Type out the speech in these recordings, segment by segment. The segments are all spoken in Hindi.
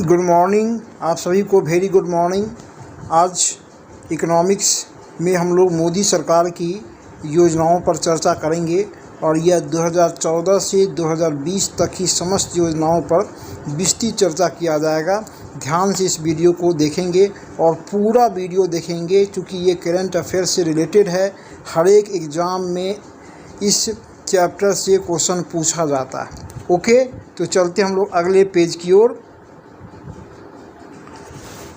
गुड मॉर्निंग, आप सभी को वेरी गुड मॉर्निंग। आज इकोनॉमिक्स में हम लोग मोदी सरकार की योजनाओं पर चर्चा करेंगे और यह 2014 से 2020 तक की समस्त योजनाओं पर विस्तृत चर्चा किया जाएगा। ध्यान से इस वीडियो को देखेंगे और पूरा वीडियो देखेंगे क्योंकि ये करंट अफेयर से रिलेटेड है। हर एक एग्ज़ाम में इस चैप्टर से क्वेश्चन पूछा जाता है। ओके, तो चलते हम लोग अगले पेज की ओर।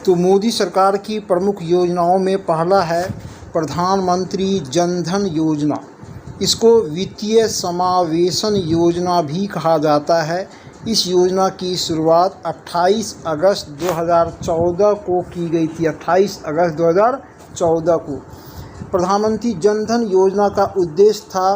तो मोदी सरकार की प्रमुख योजनाओं में पहला है प्रधानमंत्री जन धन योजना। इसको वित्तीय समावेशन योजना भी कहा जाता है। इस योजना की शुरुआत 28 अगस्त 2014 को की गई थी। 28 अगस्त 2014 को प्रधानमंत्री जन धन योजना का उद्देश्य था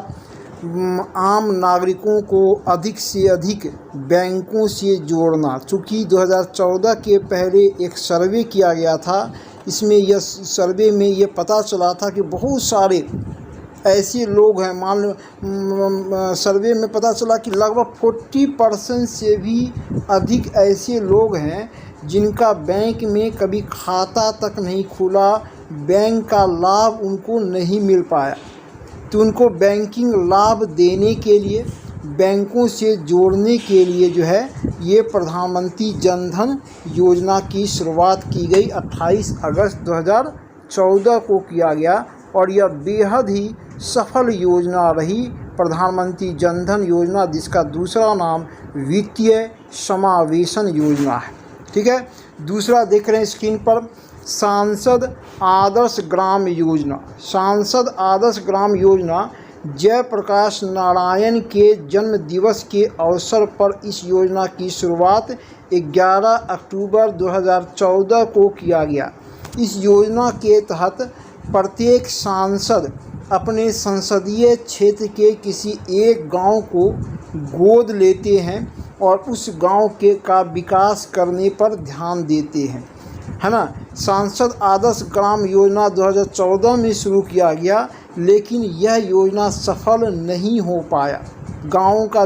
आम नागरिकों को अधिक से अधिक बैंकों से जोड़ना। चूँकि 2014 के पहले एक सर्वे किया गया था, इसमें यह सर्वे में ये पता चला था कि बहुत सारे ऐसे लोग हैं। सर्वे में पता चला कि लगभग 40% से भी अधिक ऐसे लोग हैं जिनका बैंक में कभी खाता तक नहीं खुला, बैंक का लाभ उनको नहीं मिल पाया। तो उनको बैंकिंग लाभ देने के लिए, बैंकों से जोड़ने के लिए जो है ये प्रधानमंत्री जन धन योजना की शुरुआत की गई। 28 अगस्त 2014 को किया गया और यह बेहद ही सफल योजना रही, प्रधानमंत्री जन धन योजना, जिसका दूसरा नाम वित्तीय समावेशन योजना है। ठीक है, दूसरा देख रहे हैं स्क्रीन पर सांसद आदर्श ग्राम योजना। सांसद आदर्श ग्राम योजना जयप्रकाश नारायण के जन्म दिवस के अवसर पर इस योजना की शुरुआत 11 अक्टूबर 2014 को किया गया। इस योजना के तहत प्रत्येक सांसद अपने संसदीय क्षेत्र के किसी एक गांव को गोद लेते हैं और उस गांव का विकास करने पर ध्यान देते हैं, है ना। सांसद आदर्श ग्राम योजना 2014 में शुरू किया गया, लेकिन यह योजना सफल नहीं हो पाया।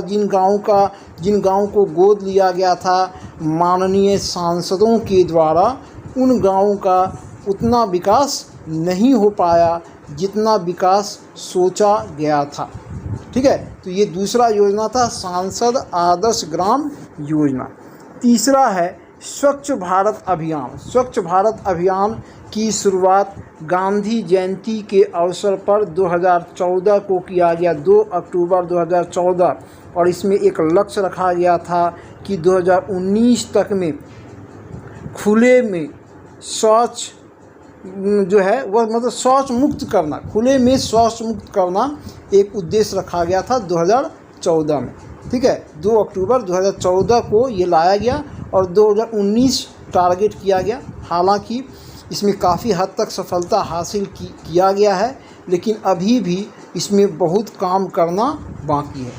जिन गाँव को गोद लिया गया था माननीय सांसदों के द्वारा, उन गाँवों का उतना विकास नहीं हो पाया जितना विकास सोचा गया था। ठीक है, तो ये दूसरा योजना था सांसद आदर्श ग्राम योजना। तीसरा है स्वच्छ भारत अभियान। स्वच्छ भारत अभियान की शुरुआत गांधी जयंती के अवसर पर 2014 को किया गया, 2 अक्टूबर 2014, और इसमें एक लक्ष्य रखा गया था कि 2019 तक में खुले में शौच जो है वह मतलब शौच मुक्त करना, खुले में शौच मुक्त करना एक उद्देश्य रखा गया था 2014 में। ठीक है, 2 अक्टूबर 2014 को ये लाया गया और 2019 टारगेट किया गया। हालांकि इसमें काफ़ी हद तक सफलता हासिल किया गया है, लेकिन अभी भी इसमें बहुत काम करना बाकी है।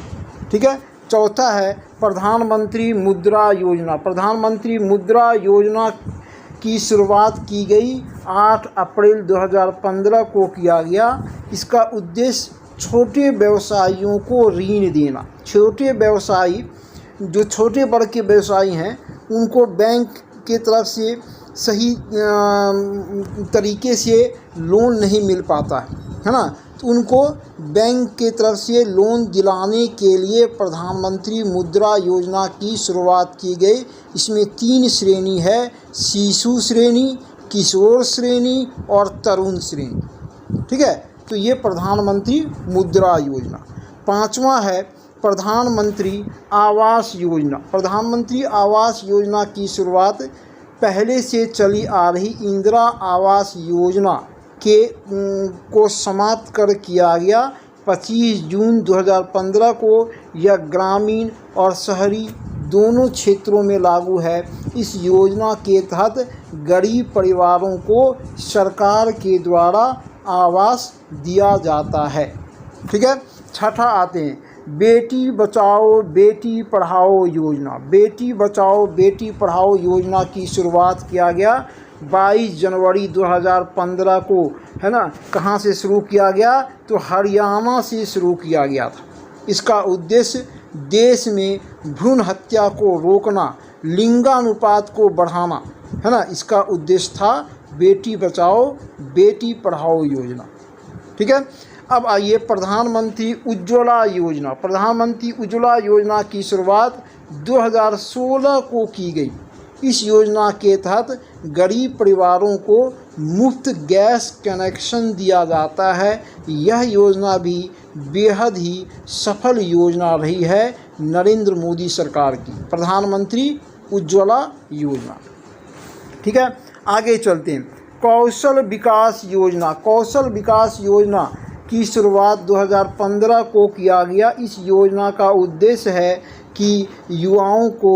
ठीक है, चौथा है प्रधानमंत्री मुद्रा योजना। प्रधानमंत्री मुद्रा योजना की शुरुआत की गई 8 अप्रैल 2015 को किया गया। इसका उद्देश्य छोटे व्यवसायियों को ऋण देना। छोटे व्यवसायी, जो छोटे वर्ग के व्यवसायी हैं, उनको बैंक के तरफ से सही तरीके से लोन नहीं मिल पाता है ना। तो उनको बैंक के तरफ से लोन दिलाने के लिए प्रधानमंत्री मुद्रा योजना की शुरुआत की गई। इसमें 3 श्रेणी है, शिशु श्रेणी, किशोर श्रेणी और तरुण श्रेणी। ठीक है, तो ये प्रधानमंत्री मुद्रा योजना। पांचवा है प्रधानमंत्री आवास योजना। प्रधानमंत्री आवास योजना की शुरुआत पहले से चली आ रही इंदिरा आवास योजना को समाप्त कर किया गया 25 जून 2015 को। यह ग्रामीण और शहरी दोनों क्षेत्रों में लागू है। इस योजना के तहत गरीब परिवारों को सरकार के द्वारा आवास दिया जाता है। ठीक है, छठा आते हैं बेटी बचाओ बेटी पढ़ाओ योजना। बेटी बचाओ बेटी पढ़ाओ योजना की शुरुआत किया गया 22 जनवरी 2015 को, है ना। कहाँ से शुरू किया गया? तो हरियाणा से शुरू किया गया था। इसका उद्देश्य देश में भ्रूण हत्या को रोकना, लिंगानुपात को बढ़ाना, है ना, इसका उद्देश्य था बेटी बचाओ बेटी पढ़ाओ योजना। ठीक है। अब आइए प्रधानमंत्री उज्ज्वला योजना। प्रधानमंत्री उज्ज्वला योजना की शुरुआत 2016 को की गई। इस योजना के तहत गरीब परिवारों को मुफ्त गैस कनेक्शन दिया जाता है। यह योजना भी बेहद ही सफल योजना रही है नरेंद्र मोदी सरकार की, प्रधानमंत्री उज्ज्वला योजना। ठीक है, आगे चलते हैं। कौशल विकास योजना। कौशल विकास योजना की शुरुआत 2015 को किया गया। इस योजना का उद्देश्य है कि युवाओं को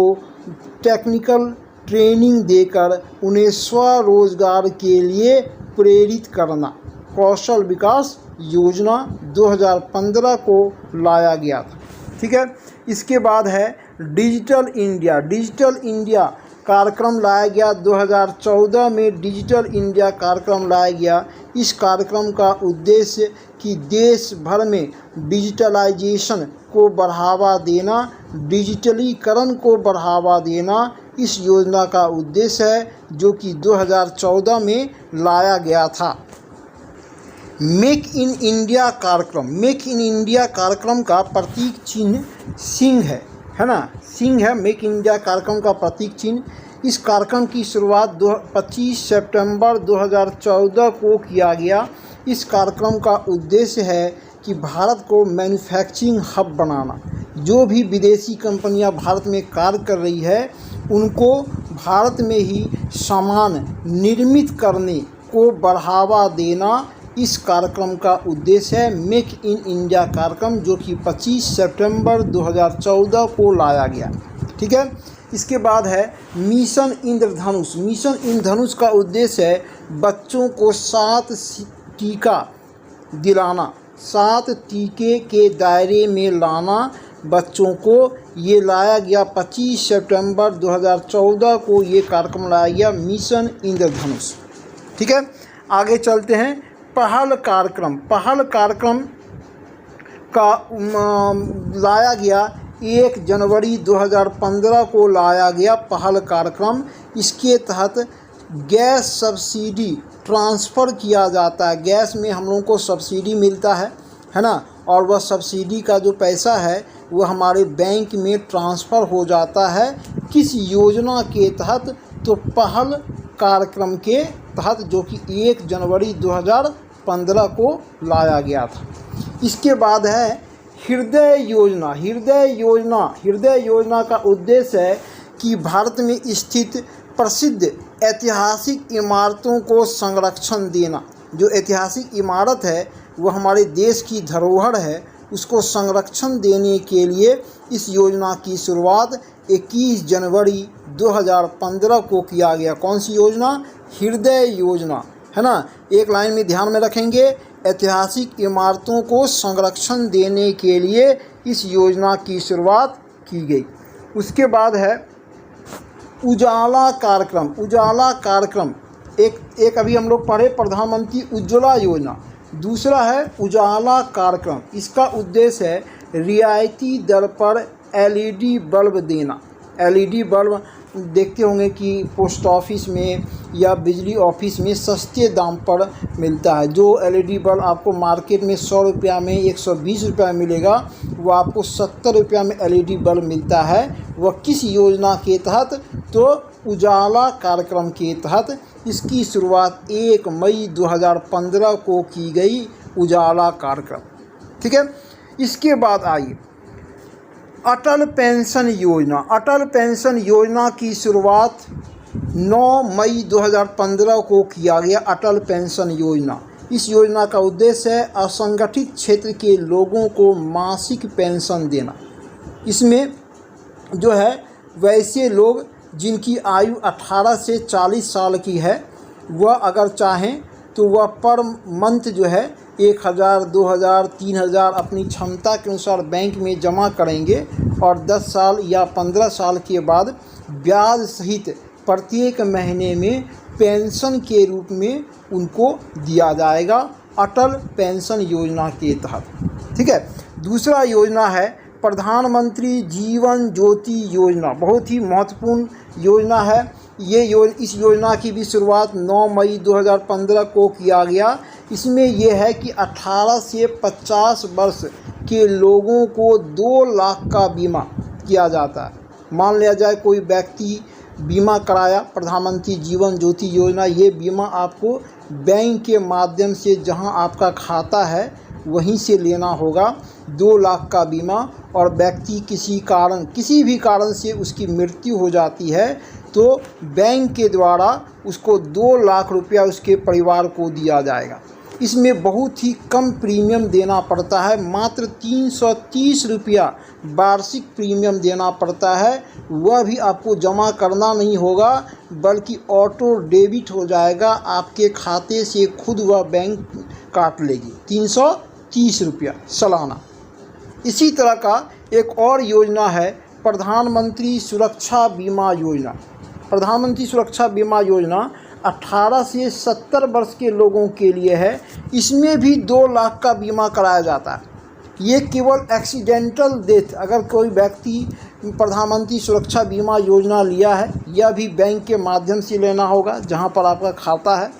टेक्निकल ट्रेनिंग देकर उन्हें स्वरोजगार के लिए प्रेरित करना। कौशल विकास योजना 2015 को लाया गया था। ठीक है। इसके बाद है डिजिटल इंडिया। डिजिटल इंडिया कार्यक्रम लाया गया 2014 में। डिजिटल इंडिया कार्यक्रम लाया गया। इस कार्यक्रम का उद्देश्य कि देश भर में डिजिटलाइजेशन को बढ़ावा देना, डिजिटलीकरण को बढ़ावा देना इस योजना का उद्देश्य है, जो कि 2014 में लाया गया था। मेक इन इंडिया कार्यक्रम। मेक इन इंडिया कार्यक्रम का प्रतीक चिन्ह सिंह है ना, सिंह है मेक इन इंडिया कार्यक्रम का प्रतीक चिन्ह। इस कार्यक्रम की शुरुआत 25 सितंबर 2014 को किया गया। इस कार्यक्रम का उद्देश्य है कि भारत को मैन्युफैक्चरिंग हब बनाना। जो भी विदेशी कंपनियां भारत में कार्य कर रही है उनको भारत में ही सामान निर्मित करने को बढ़ावा देना इस कार्यक्रम का उद्देश्य है। मेक इन इंडिया कार्यक्रम, जो कि 25 सितंबर 2014 को लाया गया। ठीक है। इसके बाद है मिशन इंद्रधनुष। मिशन इंद्रधनुष का उद्देश्य है बच्चों को 7 टीका दिलाना, 7 टीके के दायरे में लाना बच्चों को। ये लाया गया 25 सितंबर 2014 को ये कार्यक्रम लाया गया, मिशन इंद्रधनुष। ठीक है। आगे चलते हैं। पहल कार्यक्रम। पहल कार्यक्रम का लाया गया 1 जनवरी 2015 को लाया गया पहल कार्यक्रम। इसके तहत गैस सब्सिडी ट्रांसफ़र किया जाता है। गैस में हम लोगों को सब्सिडी मिलता है ना, और वह सब्सिडी का जो पैसा है वह हमारे बैंक में ट्रांसफ़र हो जाता है। किस योजना के तहत? तो पहल कार्यक्रम के तहत, जो कि 1 जनवरी 2015 को लाया गया था। इसके बाद है हृदय योजना। हृदय योजना का उद्देश्य है कि भारत में स्थित प्रसिद्ध ऐतिहासिक इमारतों को संरक्षण देना। जो ऐतिहासिक इमारत है वह हमारे देश की धरोहर है, उसको संरक्षण देने के लिए इस योजना की शुरुआत 21 जनवरी 2015 को किया गया। कौन सी योजना? हृदय योजना, है ना। एक लाइन में ध्यान में रखेंगे, ऐतिहासिक इमारतों को संरक्षण देने के लिए इस योजना की शुरुआत की गई। उसके बाद है उजाला कार्यक्रम। उजाला कार्यक्रम एक अभी हम लोग पढ़े प्रधानमंत्री उज्ज्वला योजना, दूसरा है उजाला कार्यक्रम। इसका उद्देश्य है रियायती दर पर एलईडी बल्ब देना। एलईडी बल्ब देखते होंगे कि पोस्ट ऑफिस में या बिजली ऑफिस में सस्ते दाम पर मिलता है। जो एलईडी बल्ब आपको मार्केट में 100 रुपया में 120 रुपया मिलेगा, वो आपको 70 रुपया में एलईडी बल्ब मिलता है। वह किस योजना के तहत? तो उजाला कार्यक्रम के तहत। इसकी शुरुआत 1 मई 2015 को की गई, उजाला कार्यक्रम। ठीक है। इसके बाद आइए अटल पेंशन योजना। अटल पेंशन योजना की शुरुआत 9 मई 2015 को किया गया, अटल पेंशन योजना। इस योजना का उद्देश्य है असंगठित क्षेत्र के लोगों को मासिक पेंशन देना। इसमें जो है वैसे लोग जिनकी आयु 18 से 40 साल की है, वह अगर चाहें तो वह पर मंथ जो है 1000, 2000, 3000 अपनी क्षमता के अनुसार बैंक में जमा करेंगे और 10 साल या 15 साल के बाद ब्याज सहित प्रत्येक महीने में पेंशन के रूप में उनको दिया जाएगा, अटल पेंशन योजना के तहत। ठीक है। दूसरा योजना है प्रधानमंत्री जीवन ज्योति योजना, बहुत ही महत्वपूर्ण योजना है। इस योजना की भी शुरुआत 9 मई 2015 को किया गया। इसमें यह है कि 18 से 50 वर्ष के लोगों को 2 लाख का बीमा किया जाता है। मान लिया जाए कोई व्यक्ति बीमा कराया प्रधानमंत्री जीवन ज्योति योजना, ये बीमा आपको बैंक के माध्यम से जहां आपका खाता है वहीं से लेना होगा। 2 लाख का बीमा, और व्यक्ति किसी भी कारण से उसकी मृत्यु हो जाती है तो बैंक के द्वारा उसको 2 लाख रुपया उसके परिवार को दिया जाएगा। इसमें बहुत ही कम प्रीमियम देना पड़ता है, मात्र 330 रुपया वार्षिक प्रीमियम देना पड़ता है। वह भी आपको जमा करना नहीं होगा बल्कि ऑटो डेबिट हो जाएगा आपके खाते से, खुद वह बैंक काट लेगी 330 रुपया सालाना। इसी तरह का एक और योजना है प्रधानमंत्री सुरक्षा बीमा योजना। प्रधानमंत्री सुरक्षा बीमा योजना 18 से 70 वर्ष के लोगों के लिए है। इसमें भी 2 लाख का बीमा कराया जाता है। ये केवल एक्सीडेंटल डेथ, अगर कोई व्यक्ति प्रधानमंत्री सुरक्षा बीमा योजना लिया है, यह भी बैंक के माध्यम से लेना होगा जहां पर आपका खाता है,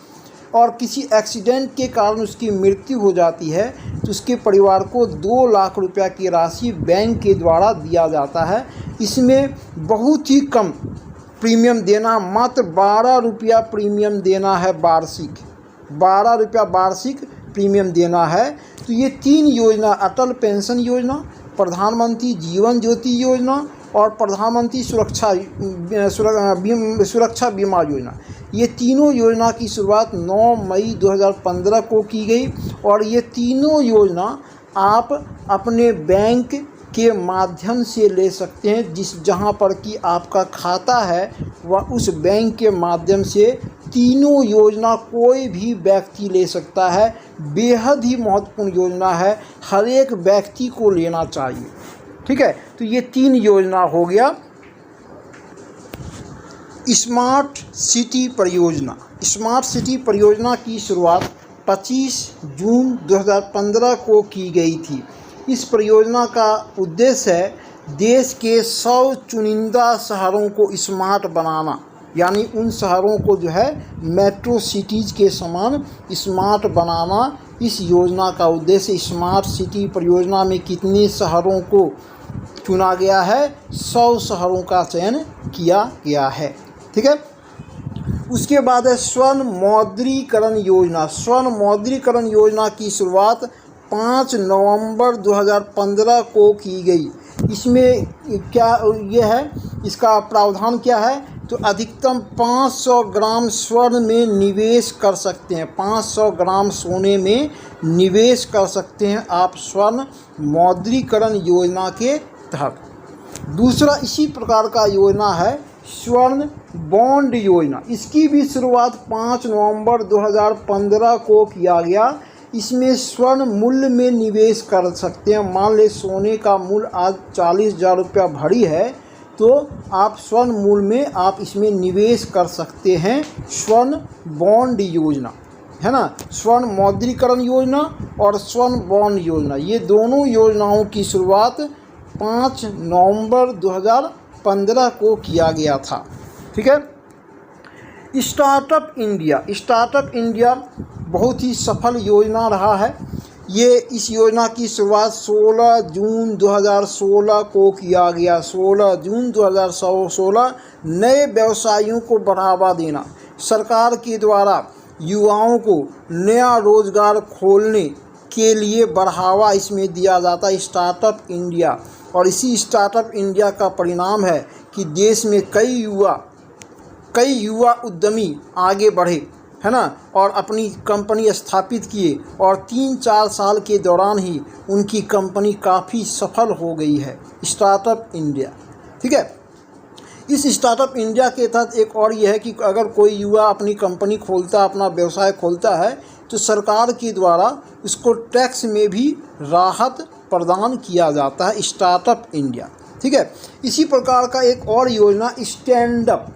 और किसी एक्सीडेंट के कारण उसकी मृत्यु हो जाती है तो उसके परिवार को 2 लाख रुपया की राशि बैंक के द्वारा दिया जाता है। इसमें बहुत ही कम प्रीमियम देना, मात्र 12 रुपया प्रीमियम देना है वार्षिक, 12 रुपया वार्षिक प्रीमियम देना है। तो ये 3 योजना, अटल पेंशन योजना, प्रधानमंत्री जीवन ज्योति योजना और प्रधानमंत्री सुरक्षा बीमा योजना, ये तीनों योजना की शुरुआत 9 मई 2015 को की गई। और ये तीनों योजना आप अपने बैंक के माध्यम से ले सकते हैं, जहां पर कि आपका खाता है वह उस बैंक के माध्यम से तीनों योजना कोई भी व्यक्ति ले सकता है। बेहद ही महत्वपूर्ण योजना है, हर एक व्यक्ति को लेना चाहिए। ठीक है, तो ये 3 योजना हो गया। स्मार्ट सिटी परियोजना। स्मार्ट सिटी परियोजना की शुरुआत 25 जून 2015 को की गई थी। इस परियोजना का उद्देश्य है देश के 100 चुनिंदा शहरों को स्मार्ट बनाना, यानी उन शहरों को जो है मेट्रो सिटीज़ के समान स्मार्ट बनाना। इस योजना का उद्देश्य, स्मार्ट सिटी परियोजना में कितने शहरों को चुना गया है? 100 शहरों का चयन किया गया है। ठीक है, उसके बाद है स्वर्ण मौद्रीकरण योजना। स्वर्ण मौद्रीकरण योजना की शुरुआत 5 नवंबर 2015 को की गई। इसमें क्या ये है, इसका प्रावधान क्या है? तो अधिकतम 500 ग्राम स्वर्ण में निवेश कर सकते हैं, 500 ग्राम सोने में निवेश कर सकते हैं आप स्वर्ण मौद्रीकरण योजना के तहत। दूसरा इसी प्रकार का योजना है स्वर्ण बॉन्ड योजना। इसकी भी शुरुआत 5 नवंबर 2015 को किया गया। इसमें स्वर्ण मूल्य में निवेश कर सकते हैं। मान ले सोने का मूल्य आज 40,000 रुपया भरी है, तो आप स्वर्ण मूल्य में आप इसमें निवेश कर सकते हैं। स्वर्ण बॉन्ड योजना है ना, स्वर्ण मौद्रीकरण योजना और स्वर्ण बॉन्ड योजना, ये दोनों योजनाओं की शुरुआत 5 नवंबर 2015 को किया गया था। ठीक है, स्टार्टअप इंडिया। स्टार्टअप इंडिया बहुत ही सफल योजना रहा है। ये इस योजना की शुरुआत 16 जून 2016 को किया गया। 16 जून 2016 नए व्यवसायों को बढ़ावा देना, सरकार के द्वारा युवाओं को नया रोजगार खोलने के लिए बढ़ावा इसमें दिया जाता है, स्टार्टअप इंडिया। और इसी स्टार्टअप इंडिया का परिणाम है कि देश में कई युवा उद्यमी आगे बढ़े, है ना, और अपनी कंपनी स्थापित किए, और 3-4 साल के दौरान ही उनकी कंपनी काफ़ी सफल हो गई है। स्टार्टअप इंडिया, ठीक है। इस स्टार्टअप इंडिया के तहत एक और यह है कि अगर कोई युवा अपनी कंपनी खोलता, अपना व्यवसाय खोलता है, तो सरकार के द्वारा उसको टैक्स में भी राहत प्रदान किया जाता है। स्टार्टअप इंडिया, ठीक है। इसी प्रकार का एक और योजना स्टैंड अप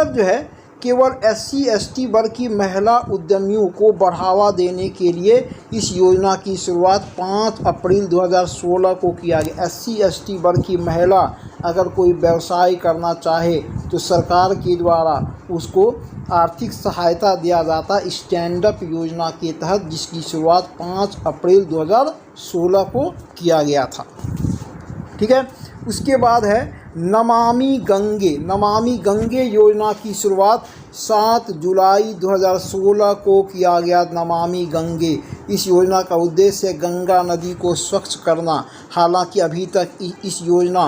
जो है केवल SC/ST वर्ग की महिला उद्यमियों को बढ़ावा देने के लिए इस योजना की शुरुआत 5 अप्रैल 2016 को किया गया। SC/ST वर्ग की महिला अगर कोई व्यवसाय करना चाहे तो सरकार के द्वारा उसको आर्थिक सहायता दिया जाता स्टैंड अप योजना के तहत, जिसकी शुरुआत 5 अप्रैल 2016 को किया गया था। ठीक है, उसके बाद है नमामि गंगे योजना की शुरुआत 7 जुलाई 2016 को किया गया। नमामि गंगे, इस योजना का उद्देश्य है गंगा नदी को स्वच्छ करना। हालांकि अभी तक इस योजना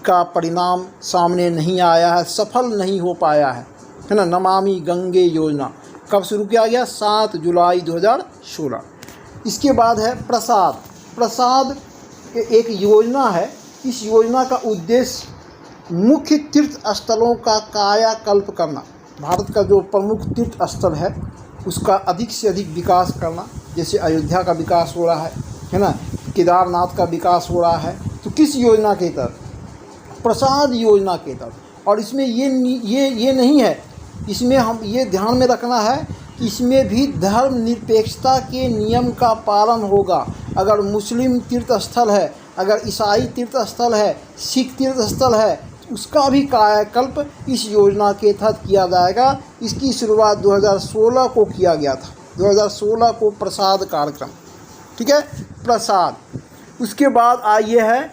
का परिणाम सामने नहीं आया है, सफल नहीं हो पाया है ना। नमामि गंगे योजना कब शुरू किया गया? 7 जुलाई 2016। इसके बाद है प्रसाद एक योजना है। इस योजना का उद्देश्य मुख्य तीर्थ स्थलों का कायाकल्प करना। भारत का जो प्रमुख तीर्थ स्थल है उसका अधिक से अधिक विकास करना। जैसे अयोध्या का विकास हो रहा है ना, केदारनाथ का विकास हो रहा है। तो किस योजना के तहत? प्रसाद योजना के तहत। और इसमें ये नहीं है, इसमें हम ये ध्यान में रखना है कि इसमें भी धर्मनिरपेक्षता के नियम का पालन होगा। अगर मुस्लिम तीर्थ स्थल है, अगर ईसाई तीर्थ स्थल है, सिख तीर्थ स्थल है, उसका भी कायाकल्प इस योजना के तहत किया जाएगा। इसकी शुरुआत 2016 को किया गया था, 2016 को प्रसाद कार्यक्रम। ठीक है, प्रसाद। उसके बाद आइए है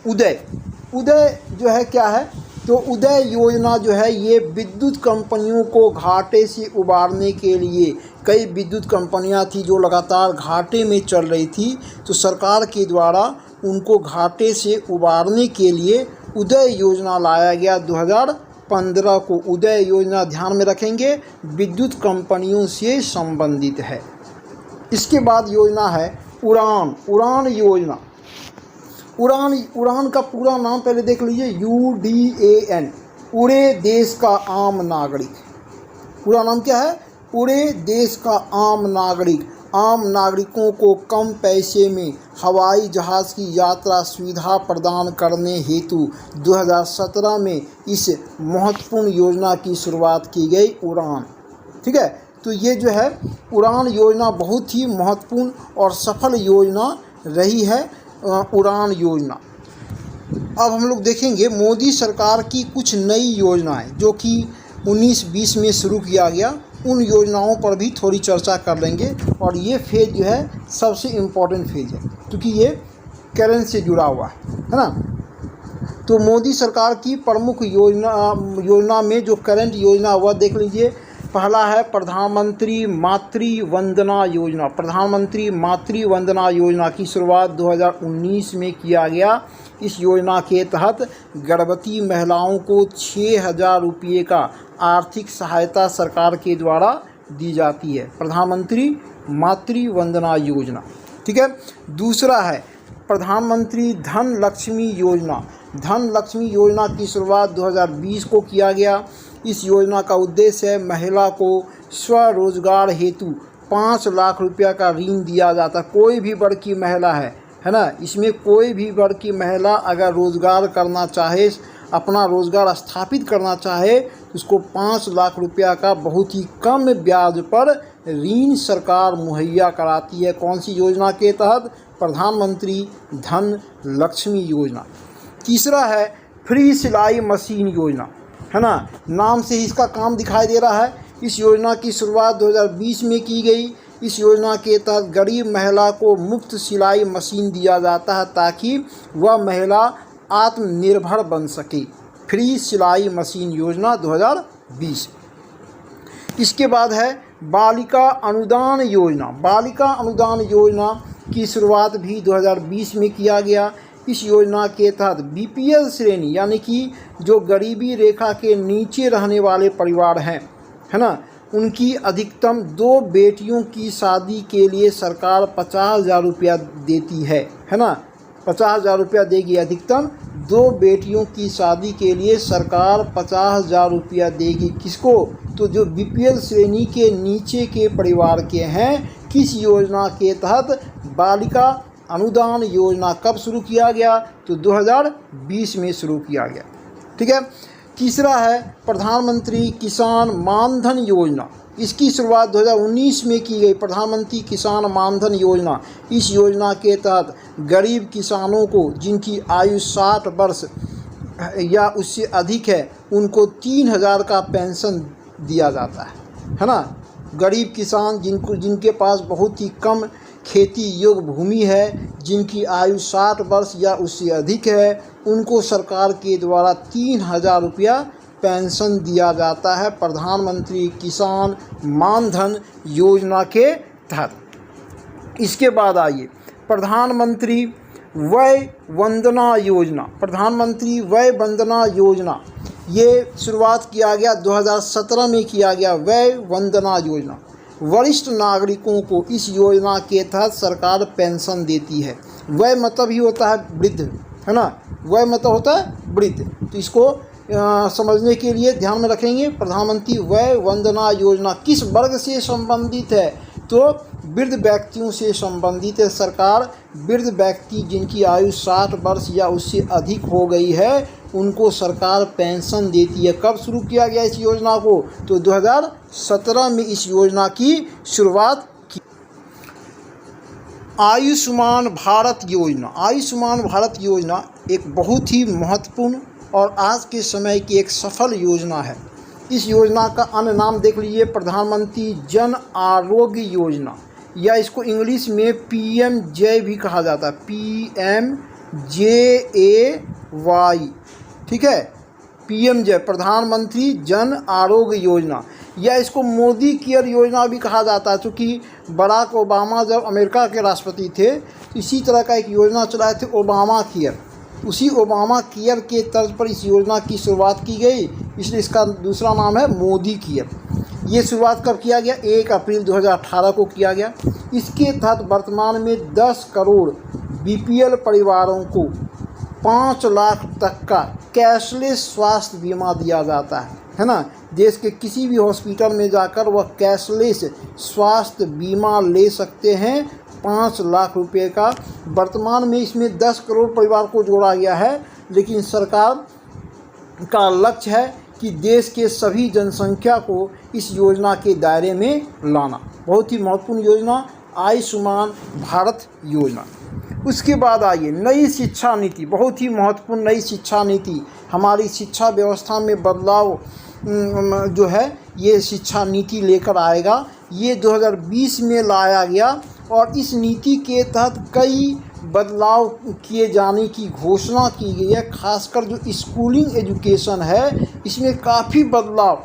उदय जो है क्या है? तो उदय योजना जो है ये विद्युत कंपनियों को घाटे से उबारने के लिए, कई विद्युत कंपनियां थी जो लगातार घाटे में चल रही थी, तो सरकार के द्वारा उनको घाटे से उबारने के लिए उदय योजना लाया गया 2015 को। उदय योजना ध्यान में रखेंगे विद्युत कंपनियों से संबंधित है। इसके बाद योजना है उड़ान योजना। उड़ान का पूरा नाम पहले देख लीजिए, UDAN, उड़े देश का आम नागरिक। पूरा नाम क्या है? उड़े देश का आम नागरिक। आम नागरिकों को कम पैसे में हवाई जहाज़ की यात्रा सुविधा प्रदान करने हेतु 2017 में इस महत्वपूर्ण योजना की शुरुआत की गई, उड़ान। ठीक है, तो ये जो है उड़ान योजना बहुत ही महत्वपूर्ण और सफल योजना रही है, उड़ान योजना। अब हम लोग देखेंगे मोदी सरकार की कुछ नई योजनाएं जो कि 19-20 में शुरू किया गया, उन योजनाओं पर भी थोड़ी चर्चा कर लेंगे। और ये फेज़ जो है सबसे इम्पोर्टेंट फेज़ है क्योंकि ये करेंट से जुड़ा हुआ है ना। तो मोदी सरकार की प्रमुख योजना में जो करंट योजना हुआ देख लीजिए। पहला है प्रधानमंत्री मातृ वंदना योजना। प्रधानमंत्री मातृ वंदना योजना की शुरुआत 2019 में किया गया। इस योजना के तहत गर्भवती महिलाओं को 6,000 रुपये का आर्थिक सहायता सरकार के द्वारा दी जाती है। प्रधानमंत्री मातृ वंदना योजना। ठीक है, दूसरा है प्रधानमंत्री धन लक्ष्मी योजना। धन लक्ष्मी योजना की शुरुआत 2020 को किया गया। इस योजना का उद्देश्य है महिला को स्वरोजगार हेतु 5 लाख रुपया का ऋण दिया जाता। कोई भी वर्ग की महिला है ना, इसमें कोई भी वर्ग की महिला अगर रोज़गार करना चाहे, अपना रोज़गार स्थापित करना चाहे, तो उसको 5 लाख रुपया का बहुत ही कम ब्याज पर ऋण सरकार मुहैया कराती है। कौन सी योजना के तहत? प्रधानमंत्री धन लक्ष्मी योजना। तीसरा है फ्री सिलाई मशीन योजना, है ना, नाम से ही इसका काम दिखाई दे रहा है। इस योजना की शुरुआत 2020 में की गई। इस योजना के तहत गरीब महिला को मुफ्त सिलाई मशीन दिया जाता है ताकि वह महिला आत्मनिर्भर बन सके। फ्री सिलाई मशीन योजना 2020। इसके बाद है बालिका अनुदान योजना। बालिका अनुदान योजना की शुरुआत भी 2020 में किया गया। इस योजना के तहत BPL श्रेणी यानी कि जो गरीबी रेखा के नीचे रहने वाले परिवार हैं, है ना, उनकी अधिकतम 2 बेटियों की शादी के लिए सरकार 50,000 रुपया देती है ना, 50,000 रुपया देगी। अधिकतम 2 बेटियों की शादी के लिए सरकार 50,000 रुपया देगी। किसको? तो जो BPL श्रेणी के नीचे के परिवार के हैं। किस योजना के तहत? बालिका अनुदान योजना। कब शुरू किया गया? तो 2020 में शुरू किया गया। ठीक है, तीसरा है प्रधानमंत्री किसान मानधन योजना। इसकी शुरुआत 2019 में की गई। प्रधानमंत्री किसान मानधन योजना, इस योजना के तहत गरीब किसानों को जिनकी आयु 60 वर्ष या उससे अधिक है उनको 3,000 का पेंशन दिया जाता है ना। गरीब किसान जिनके पास बहुत ही कम खेती योग्य भूमि है, जिनकी आयु 60 वर्ष या उससे अधिक है, उनको सरकार के द्वारा 3,000 रुपया पेंशन दिया जाता है प्रधानमंत्री किसान मानधन योजना के तहत। इसके बाद आइए प्रधानमंत्री वय वंदना योजना। प्रधानमंत्री वय वंदना योजना ये शुरुआत किया गया 2017 में किया गया। वय वंदना योजना, वरिष्ठ नागरिकों को इस योजना के तहत सरकार पेंशन देती है। वय मतलब ही होता है वृद्ध, है ना। वय मतलब होता है वृद्ध, तो इसको समझने के लिए ध्यान में रखेंगे। प्रधानमंत्री वय वंदना योजना किस वर्ग से संबंधित है, तो वृद्ध व्यक्तियों से संबंधित है। सरकार वृद्ध व्यक्ति जिनकी आयु 60 वर्ष या उससे अधिक हो गई है उनको सरकार पेंशन देती है। कब शुरू किया गया इस योजना को, तो 2017 में इस योजना की शुरुआत की। आयुष्मान भारत योजना। आयुष्मान भारत योजना एक बहुत ही महत्वपूर्ण और आज के समय की एक सफल योजना है। इस योजना का अन्य नाम देख लीजिए, प्रधानमंत्री जन आरोग्य योजना, या इसको इंग्लिश में PMJ भी कहा जाता है, PMJAY, ठीक है। PMJ प्रधानमंत्री जन आरोग्य योजना, या इसको मोदी केयर योजना भी कहा जाता है। क्योंकि बराक ओबामा जब अमेरिका के राष्ट्रपति थे तो इसी तरह का एक योजना चलाए थे, ओबामा केयर। उसी ओबामा केयर के तर्ज पर इस योजना की शुरुआत की गई, इसलिए इसका दूसरा नाम है मोदी केयर। ये शुरुआत कब किया गया, 1 अप्रैल 2018 को किया गया। इसके तहत वर्तमान में 10 करोड़ BPL परिवारों को 5 लाख तक का कैशलेस स्वास्थ्य बीमा दिया जाता है ना। देश के किसी भी हॉस्पिटल में जाकर वह कैशलेस स्वास्थ्य बीमा ले सकते हैं 5 लाख रुपए का। वर्तमान में इसमें 10 करोड़ परिवार को जोड़ा गया है, लेकिन सरकार का लक्ष्य है कि देश के सभी जनसंख्या को इस योजना के दायरे में लाना। बहुत ही महत्वपूर्ण योजना आयुष्मान भारत योजना। उसके बाद आइए नई शिक्षा नीति। बहुत ही महत्वपूर्ण नई शिक्षा नीति, हमारी शिक्षा व्यवस्था में बदलाव जो है ये शिक्षा नीति लेकर आएगा। ये 2020 में लाया गया और इस नीति के तहत कई बदलाव किए जाने की घोषणा की गई है। खासकर जो स्कूलिंग एजुकेशन है इसमें काफ़ी बदलाव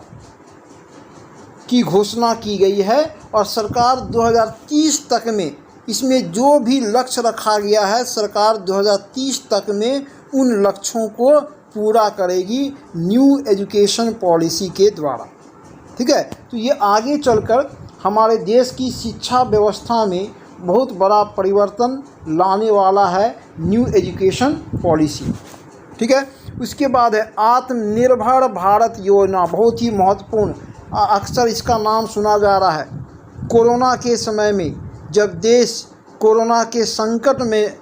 की घोषणा की गई है और सरकार 2030 तक में इसमें जो भी लक्ष्य रखा गया है सरकार 2030 तक में उन लक्ष्यों को पूरा करेगी न्यू एजुकेशन पॉलिसी के द्वारा। ठीक है, तो ये आगे चलकर हमारे देश की शिक्षा व्यवस्था में बहुत बड़ा परिवर्तन लाने वाला है न्यू एजुकेशन पॉलिसी। ठीक है, उसके बाद है आत्मनिर्भर भारत योजना। बहुत ही महत्वपूर्ण, अक्सर इसका नाम सुना जा रहा है। कोरोना के समय में जब देश कोरोना के संकट में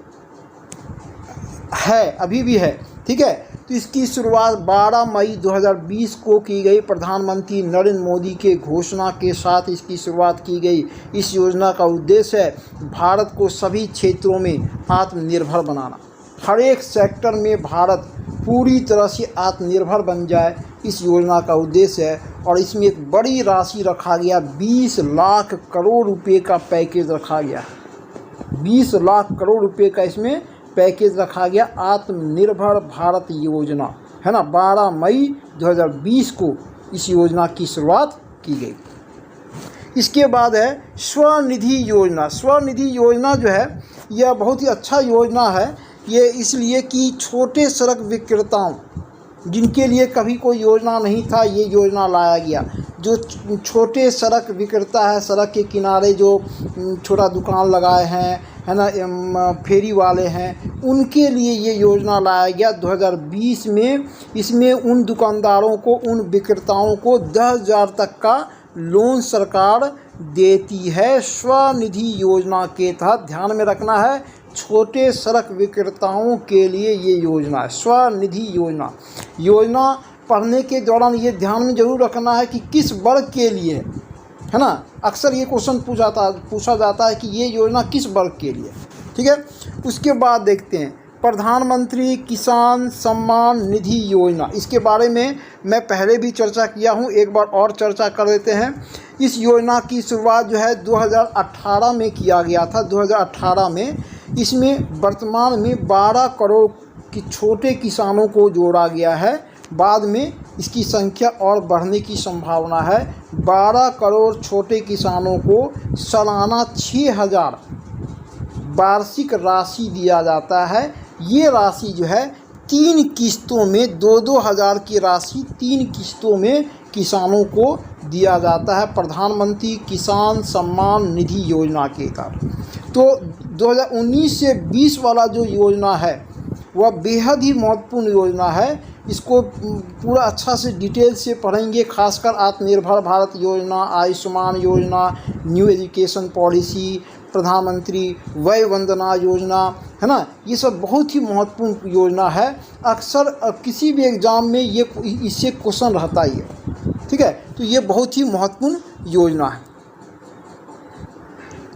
है, अभी भी है, ठीक है, तो इसकी शुरुआत 12 मई 2020 को की गई। प्रधानमंत्री नरेंद्र मोदी के घोषणा के साथ इसकी शुरुआत की गई। इस योजना का उद्देश्य है भारत को सभी क्षेत्रों में आत्मनिर्भर बनाना। हर एक सेक्टर में भारत पूरी तरह से आत्मनिर्भर बन जाए, इस योजना का उद्देश्य है। और इसमें एक बड़ी राशि रखा गया, 20 लाख करोड़ रुपए का पैकेज रखा गया। 20 लाख करोड़ रुपए का इसमें पैकेज रखा गया, आत्मनिर्भर भारत योजना, है ना। 12 मई 2020 को इस योजना की शुरुआत की गई। इसके बाद है स्वनिधि योजना। स्वनिधि योजना जो है यह बहुत ही अच्छा योजना है। ये इसलिए कि छोटे सड़क विक्रेताओं जिनके लिए कभी कोई योजना नहीं था, ये योजना लाया गया। जो छोटे सड़क विक्रेता है, सड़क के किनारे जो छोटा दुकान लगाए हैं, है ना, फेरी वाले हैं, उनके लिए ये योजना लाया गया 2020 में। इसमें उन दुकानदारों को, उन विक्रेताओं को 10,000 तक का लोन सरकार देती है स्वनिधि योजना के तहत। ध्यान में रखना है, छोटे सड़क विक्रेताओं के लिए ये योजना है स्वनिधि योजना। योजना पढ़ने के दौरान ये ध्यान में ज़रूर रखना है कि किस वर्ग के लिए है ना। अक्सर ये क्वेश्चन पूछा जाता है कि ये योजना किस वर्ग के लिए, ठीक है। उसके बाद देखते हैं प्रधानमंत्री किसान सम्मान निधि योजना। इसके बारे में मैं पहले भी चर्चा किया हूँ, एक बार और चर्चा कर लेते हैं। इस योजना की शुरुआत जो है 2018 में किया गया था। 2018 में इसमें वर्तमान में 12 करोड़ की छोटे किसानों को जोड़ा गया है। बाद में इसकी संख्या और बढ़ने की संभावना है। 12 करोड़ छोटे किसानों को सालाना 6,000 वार्षिक राशि दिया जाता है। ये राशि जो है 3 किस्तों में 2-2 हज़ार की राशि 3 किस्तों में किसानों को दिया जाता है प्रधानमंत्री किसान सम्मान निधि योजना के तहत। तो 2019 से 20 वाला जो योजना है वह बेहद ही महत्वपूर्ण योजना है। इसको पूरा अच्छा से डिटेल से पढ़ेंगे, खासकर आत्मनिर्भर भारत योजना, आयुष्मान योजना, न्यू एजुकेशन पॉलिसी, प्रधानमंत्री वय वंदना योजना, है ना। ये सब बहुत ही महत्वपूर्ण योजना है। अक्सर किसी भी एग्ज़ाम में ये इससे क्वेश्चन रहता ही है, ठीक है। तो ये बहुत ही महत्वपूर्ण योजना है।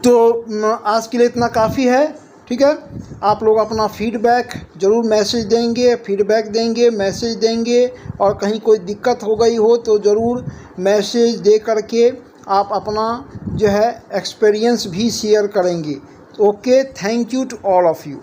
तो आज के लिए इतना काफ़ी है, ठीक है। आप लोग अपना फीडबैक ज़रूर फीडबैक देंगे, मैसेज देंगे, और कहीं कोई दिक्कत हो गई हो तो ज़रूर मैसेज दे करके आप अपना जो है एक्सपीरियंस भी शेयर करेंगे। Okay, thank you to all of you.